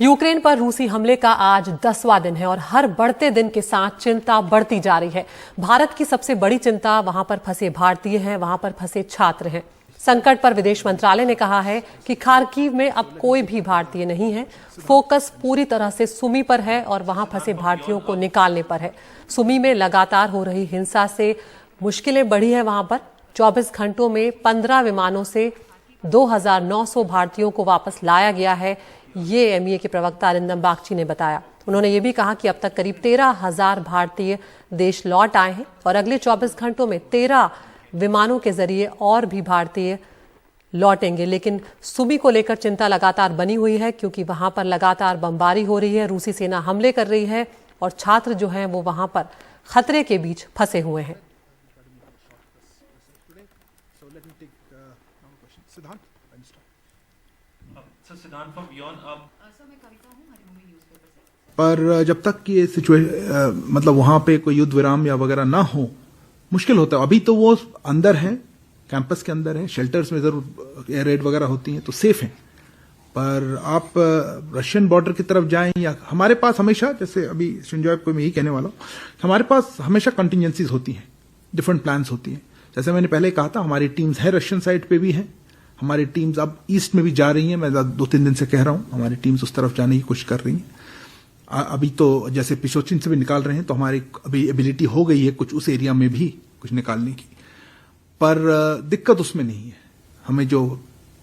Ukraine पर रूसी हमले का आज 10वां दिन है और हर बढ़ते दिन के साथ चिंता बढ़ती जा रही है। भारत की सबसे बड़ी चिंता वहां पर फंसे भारतीय हैं, वहां पर फंसे छात्र हैं। संकट पर विदेश मंत्रालय ने कहा है कि खार्किव में अब कोई भी भारतीय नहीं है। फोकस पूरी तरह से सुमी पर है और वहां फंसे भारतीयों को निकालने पर है। सुमी में लगातार हो रही हिंसा से मुश्किलें बढ़ी है। वहां पर 24 घंटों में 15 विमानों से 2,900 भारतीयों को वापस लाया गया है। ये एमईए के प्रवक्ता अरिंदम बागची ने बताया। उन्होंने ये भी कहा कि अब तक करीब 13,000 भारतीय देश लौट आए हैं और अगले 24 घंटों में 13 विमानों के जरिए और भी भारतीय लौटेंगे। लेकिन सुमी को लेकर चिंता लगातार बनी हुई है क्योंकि वहां पर लगातार बमबारी हो रही है, रूसी सेना हमले कर रही है और छात्र जो हैं वो वहां पर खतरे के बीच फंसे हुए हैं। पर जब तक ये सिचुएशन मतलब वहां पे कोई युद्ध विराम या वगैरह ना हो, मुश्किल होता है। अभी तो वो अंदर है, कैंपस के अंदर है, शेल्टर्स में जरूर एयर रेड वगैरह होती हैं तो सेफ हैं। पर आप रशियन बॉर्डर की तरफ जाएं या हमारे पास हमेशा, जैसे अभी संजय को मैं यही कहने वाला हूं, हमारे पास हमेशा कंटिजेंसीज होती हैं, डिफरेंट प्लान्स होती हैं। जैसे मैंने पहले कहा था, हमारी टीम्स है रशियन साइड पे भी हैं, हमारी टीम्स अब ईस्ट में भी जा रही हैं। मैं 2-3 दिन से कह रहा हूं, हमारी टीम्स उस तरफ जाने की कोशिश कर रही हैं। अभी तो जैसे पिशोचिन से भी निकाल रहे हैं, तो हमारी अभी एबिलिटी हो गई है कुछ उस एरिया में भी कुछ निकालने की। पर दिक्कत उसमें नहीं है। हमें जो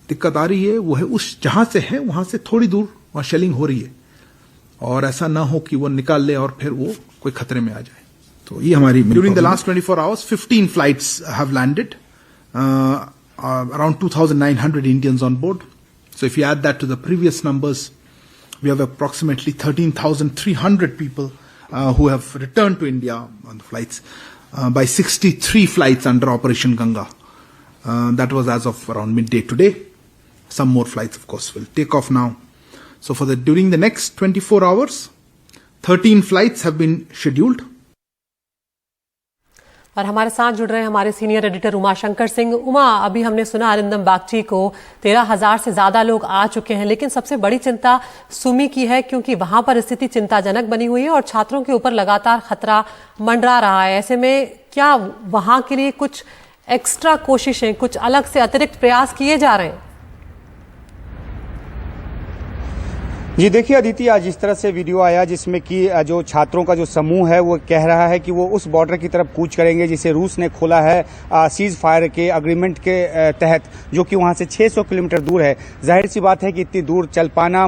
दिक्कत आ रही है वो है उस जहां से है वहां से थोड़ी दूर वहां शेलिंग हो रही है और ऐसा ना हो कि वो निकाल ले और फिर वो कोई खतरे में आ जाए। तो ये हमारी during the last 24 hours 15 flights have landed, around 2,900 Indians on board. So if you add that to the previous numbers, we have approximately 13,300 people who have returned to India on the flights by 63 flights under Operation Ganga. That was as of around midday today. Some more flights, of course, will take off now. So during the next 24 hours, 13 flights have been scheduled. और हमारे साथ जुड़ रहे हैं हमारे senior editor Umashankar Singh. Uma, अभी हमने सुना अरिंदम बागची को 13,000 से ज्यादा लोग आ चुके हैं, लेकिन सबसे बड़ी चिंता सुमी की है क्योंकि वहां पर स्थिति चिंताजनक बनी हुई है और छात्रों के ऊपर लगातार खतरा मंडरा रहा है। ऐसे में क्या वहां के लिए कुछ एक्स्ट्रा कोशिशें, कुछ अलग से अतिरिक्त प्रयास किए जा रहे हैं? जी देखिए अदिति, आज इस तरह से वीडियो आया जिसमें कि जो छात्रों का जो समूह है वो कह रहा है कि वो उस बॉर्डर की तरफ कूच करेंगे जिसे रूस ने खोला है सीज फायर के अग्रीमेंट के तहत, जो कि वहां से 600 किलोमीटर दूर है। जाहिर सी बात है कि इतनी दूर चल पाना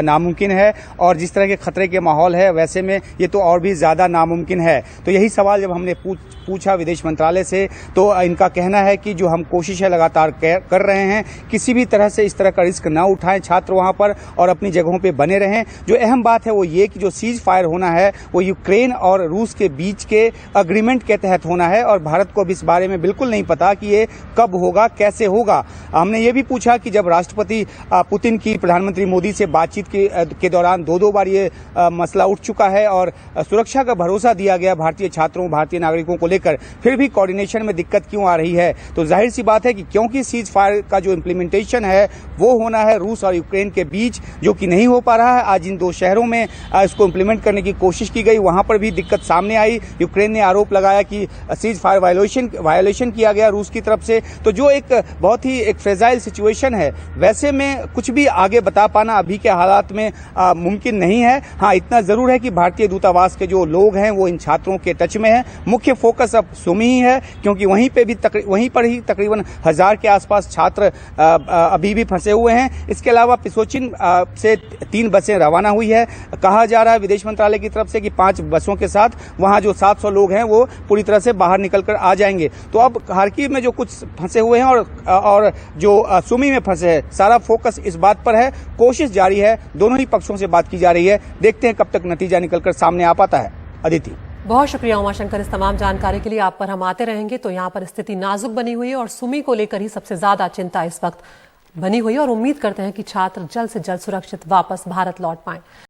नामुमकिन है और जिस तरह के खतरे के माहौल है वैसे में ये तो और भी ज्यादा नामुमकिन है। तो यही सवाल जब हमने पूछा विदेश मंत्रालय से तो इनका कहना है कि जो हम कोशिशें लगातार कर रहे हैं, किसी भी तरह से इस तरह का रिस्क ना उठाएं छात्र वहां पर और अपनी जगहों पे बने रहें। जो अहम बात है वो ये कि जो सीज फायर होना है वो यूक्रेन और रूस के बीच के अग्रीमेंट के तहत होना है और भारत को अब इस बारे में बिल्कुल नहीं पता कि ये कब होगा, कैसे होगा। हमने ये भी पूछा कि जब राष्ट्रपति पुतिन की प्रधानमंत्री मोदी से बातचीत के दौरान 2 बार ये मसला उठ चुका है और सुरक्षा का भरोसा दिया गया भारतीय छात्रों, भारतीय नागरिकों को लेकर, फिर भी कोऑर्डिनेशन में दिक्कत क्यों आ रही है? तो जाहिर सी बात है कि क्योंकि सीज फायर का जो इम्प्लीमेंटेशन है वो होना है रूस और यूक्रेन के बीच, जो कि नहीं हो पा रहा है। आज इन 2 शहरों में इसको इम्प्लीमेंट करने की कोशिश की गई, वहां पर भी दिक्कत सामने आई। यूक्रेन ने आरोप लगाया कि सीज फायर वायोलेशन किया गया रूस की तरफ से। तो जो एक बहुत ही एक फ्रेजाइल सिचुएशन है, वैसे में कुछ भी आगे बता पाना अभी के हालात में मुमकिन नहीं है। हाँ, इतना जरूर है कि भारतीय दूतावास के जो लोग हैं वो इन छात्रों के टच में है। मुख्य फोकस अब सुमी ही है क्योंकि वहीं पर ही तकरीबन 1000 के आसपास छात्र अभी भी फंसे हुए हैं। इसके अलावा पिसोचिन से 3 बसें रवाना हुई है। कहा जा रहा है विदेश मंत्रालय की तरफ से कि 5 बसों के साथ वहां जो 700 लोग हैं वो पूरी तरह से बाहर निकलकर आ जाएंगे। तो अब खार्किव में जो कुछ फंसे हुए हैं और जो सुमी में फंसे हैं, सारा फोकस इस बात पर है। कोशिश जारी है, दोनों ही पक्षों से बात की जा रही है। देखते हैं कब तक नतीजा निकलकर सामने आ पाता है। अदिति, बहुत शुक्रिया उमाशंकर इस तमाम जानकारी के लिए। आप पर हम आते रहेंगे। तो यहाँ पर स्थिति नाजुक बनी हुई है और सुमी को लेकर ही सबसे ज्यादा चिंता इस वक्त बनी हुई है और उम्मीद करते हैं कि छात्र जल्द से जल्द सुरक्षित वापस भारत लौट पाएं।